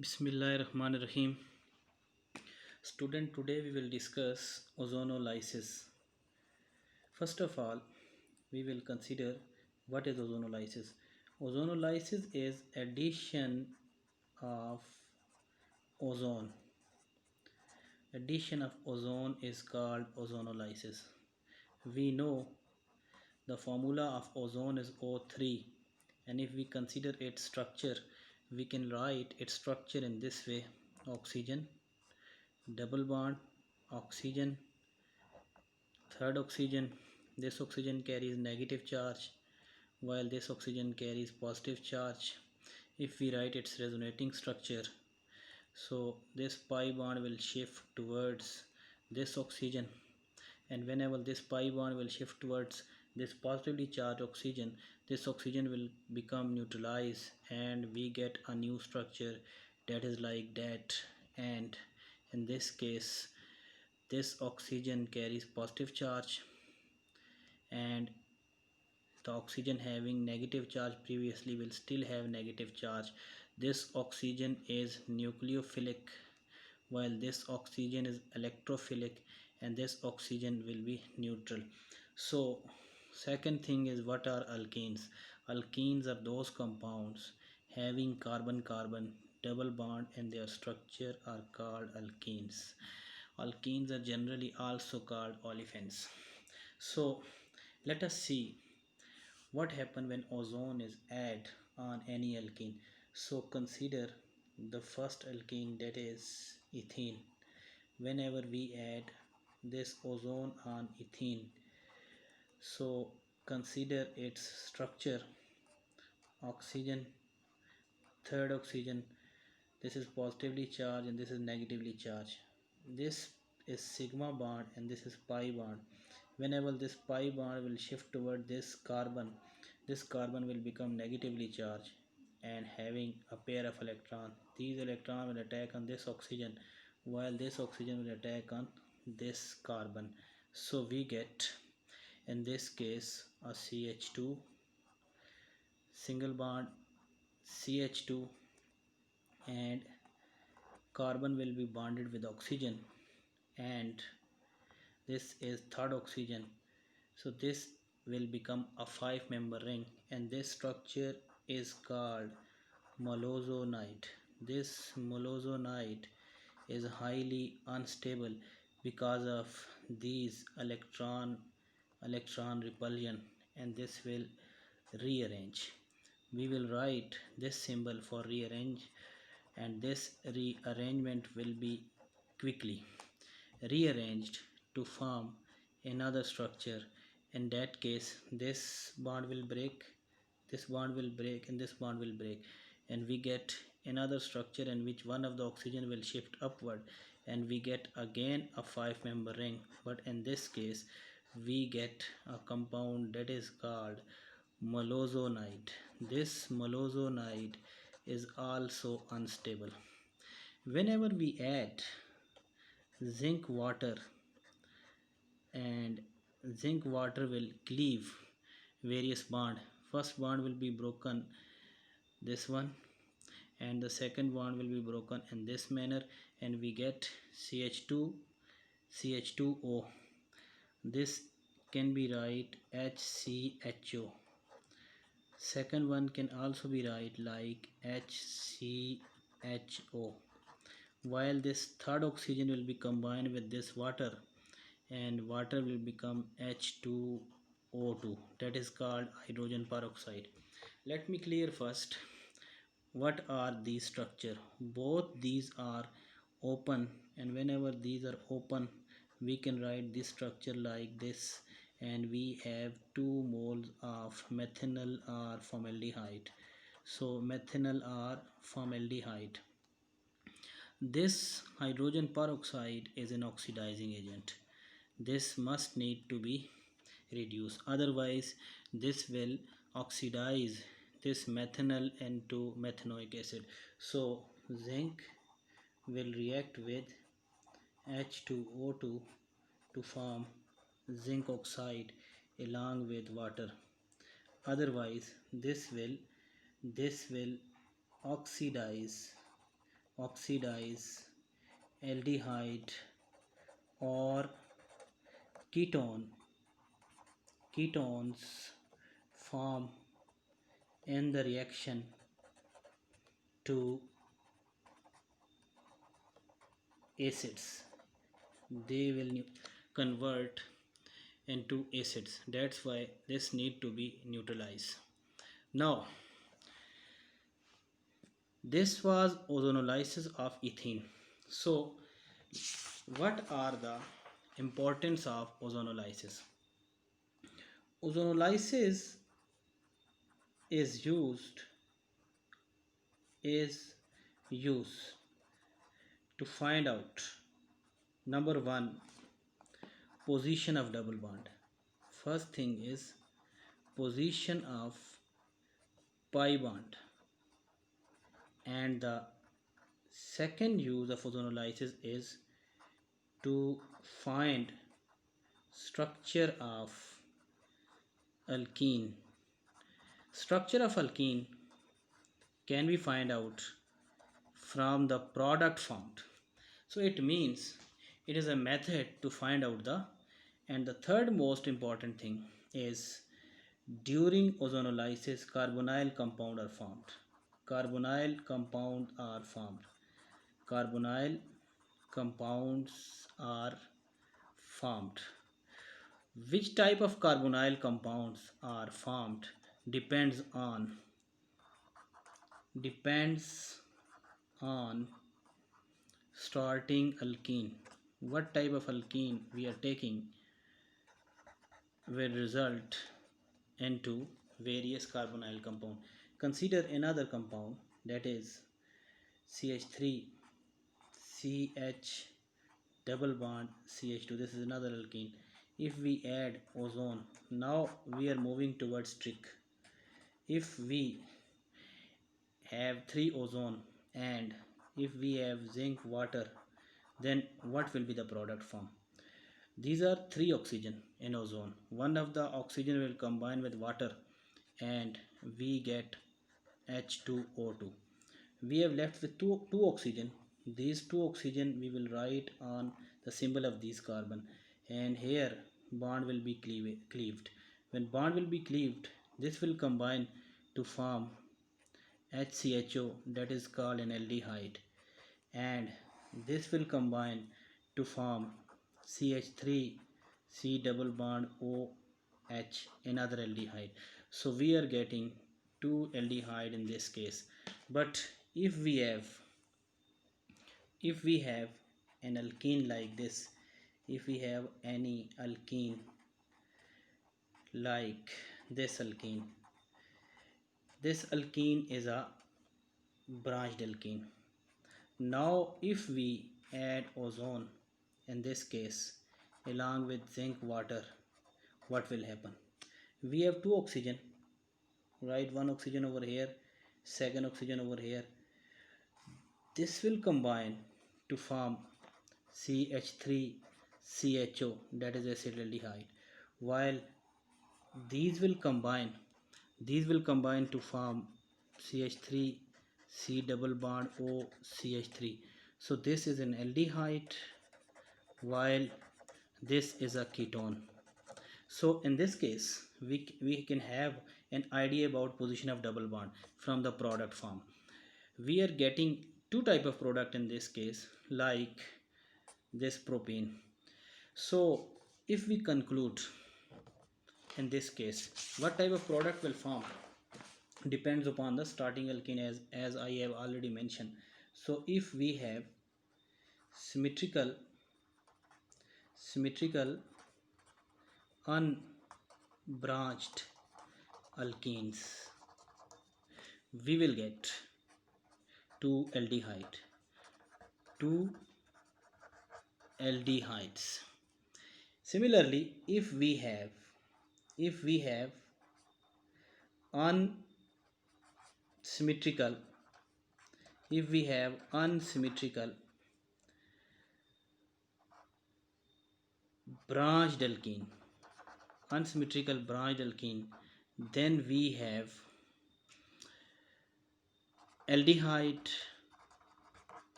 Bismillahirrahmanirrahim. Student, today we will discuss ozonolysis. First of all, we will consider what is ozonolysis. Ozonolysis is addition of ozone. Addition of ozone is called ozonolysis. We know the formula of ozone is O3, and if we consider its structure, we can write its structure in this way: oxygen, double bond, oxygen, third oxygen. This oxygen carries negative charge while this oxygen carries positive charge. If we write its resonating structure, so this pi bond will shift towards this oxygen, and whenever this pi bond will shift towards this positively charged oxygen, this oxygen will become neutralized and we get a new structure that is like that. And in this case, this oxygen carries positive charge, and the oxygen having negative charge previously will still have negative charge. This oxygen is nucleophilic while this oxygen is electrophilic, and this oxygen will be neutral. So second thing is, what are alkenes? Alkenes are those compounds having carbon carbon double bond, and their structure are called alkenes. Alkenes are generally also called olefins. So let us see what happens when ozone is added on any alkene. So consider the first alkene, that is ethene. Whenever we add this ozone on ethene, so consider its structure: oxygen, third oxygen. This is positively charged and this is negatively charged. This is sigma bond and this is pi bond. Whenever this pi bond will shift toward this carbon will become negatively charged and having a pair of electrons. These electrons will attack on this oxygen while this oxygen will attack on this carbon. So we get in this case a CH2, single bond CH2, and carbon will be bonded with oxygen, and this is third oxygen. So this will become a 5-member ring, and this structure is called molozonide. This molozonide is highly unstable because of these electron repulsion, and this will rearrange. We will write this symbol for rearrange, and this rearrangement will be quickly rearranged to form another structure. In that case, this bond will break, this bond will break, and this bond will break, and we get another structure in which one of the oxygen will shift upward, and we get again a 5-member ring. But in this case, we get a compound that is called molozonide. This molozonide is also unstable. Whenever we add zinc water, and zinc water will cleave various bond. First bond will be broken, this one, and the second bond will be broken in this manner, and we get CH2, CH2O. This can be write HCHO. Second one can also be write like HCHO. While this third oxygen will be combined with this water, and water will become H2O2, that is called hydrogen peroxide. Let me clear first what are these structure. Both these are open, and whenever these are open, we can write this structure like this, and we have 2 moles of methanol or formaldehyde. So methanol or formaldehyde. This hydrogen peroxide is an oxidizing agent. This must need to be reduced, otherwise this will oxidize this methanol into methanoic acid. So zinc will react with H2O2 to form zinc oxide along with water. Otherwise this will oxidize oxidize aldehyde or ketones form in the reaction to acids. They will convert into acids. That's why this need to be neutralized. Now this was ozonolysis of ethene. So what are the importance of ozonolysis? Ozonolysis is is used to find out, number one, position of double bond. First thing is position of pi bond, and the second use of ozonolysis is to find structure of alkene. Structure of alkene can be find out from the product formed. So it means it is a method to find out the, and the third most important thing is during ozonolysis carbonyl compound are formed. Carbonyl compound are formed. Carbonyl compounds are formed. Which type of carbonyl compounds are formed depends on starting alkene. What type of alkene we are taking will result into various carbonyl compound. Consider another compound, that is CH3 CH double bond CH2. This is another alkene. If we add ozone, now we are moving towards trick. If we have 3 ozone and if we have zinc water, then what will be the product form? These are 3 oxygen in ozone. One of the oxygen will combine with water and we get H2O2. We have left with two oxygen. These 2 oxygen we will write on the symbol of these carbon, and here bond will be cleaved. When bond will be cleaved, this will combine to form HCHO, that is called an aldehyde, and this will combine to form CH3 C double bond OH, another aldehyde. So we are getting 2 aldehyde in this case. But if we have an alkene like this, if we have any alkene like this alkene is a branched alkene. Now if we add ozone in this case along with zinc water, what will happen? We have 2 oxygen, right? 1 oxygen over here, second oxygen over here. This will combine to form CH3CHO, that is acetaldehyde, while these will combine to form CH3 C double bond O CH3. So this is an aldehyde while this is a ketone. So in this case we can have an idea about position of double bond from the product form. We are getting 2 type of product in this case, like this propane. So if we conclude in this case, what type of product will form depends upon the starting alkene, as I have already mentioned. So if we have symmetrical unbranched alkenes, we will get 2 aldehydes. Similarly, if we have unsymmetrical branched alkene, then we have aldehyde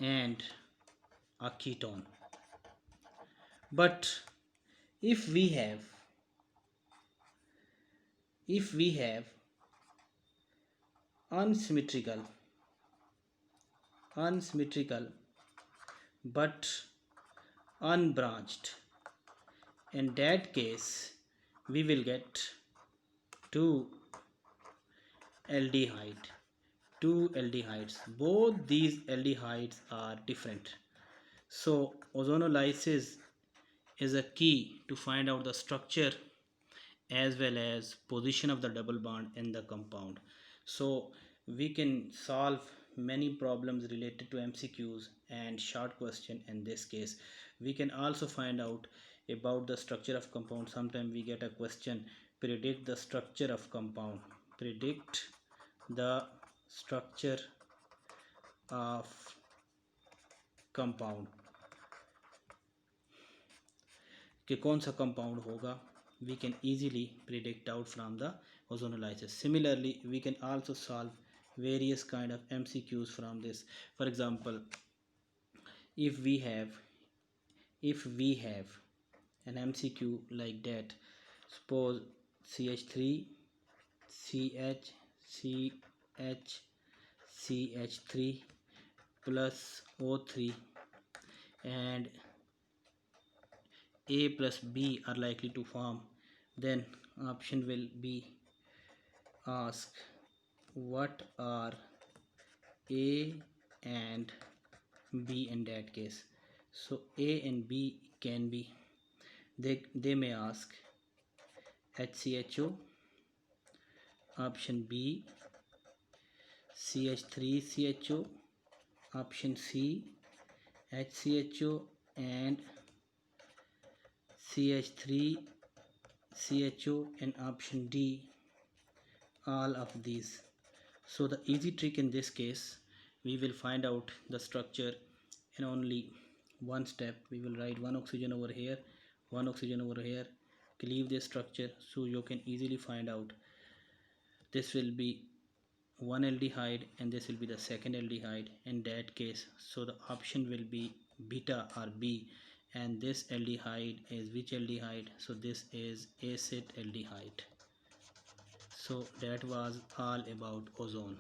and a ketone. But if we have if we have unsymmetrical unsymmetrical but unbranched, in that case we will get two aldehyde two aldehydes. Both these aldehydes are different. So ozonolysis is a key to find out the structure as well as position of the double bond in the compound. So we can solve many problems related to MCQs and short question. In this case we can also find out about the structure of compound. Sometimes we get a question, predict the structure of compound. Predict the structure of compound कि कौन सा compound होगा. We can easily predict out from the ozonolysis. Similarly we can also solve various kind of MCQs from this. For example, if we have an MCQ like that, suppose CH3 CH CH CH3 plus O3 and A plus B are likely to form, then option will be ask what are A and B in that case. So A and B can be, they may ask HCHO, option B CH3CHO, option C HCHO and CH3CHO, and option D all of these. So the easy trick in this case, we will find out the structure in only one step. We will write one oxygen over here, one oxygen over here, cleave this structure, so you can easily find out this will be one aldehyde and this will be the second aldehyde in that case. So the option will be beta or B, and this aldehyde is which aldehyde? So this is acetaldehyde. So that was all about ozone.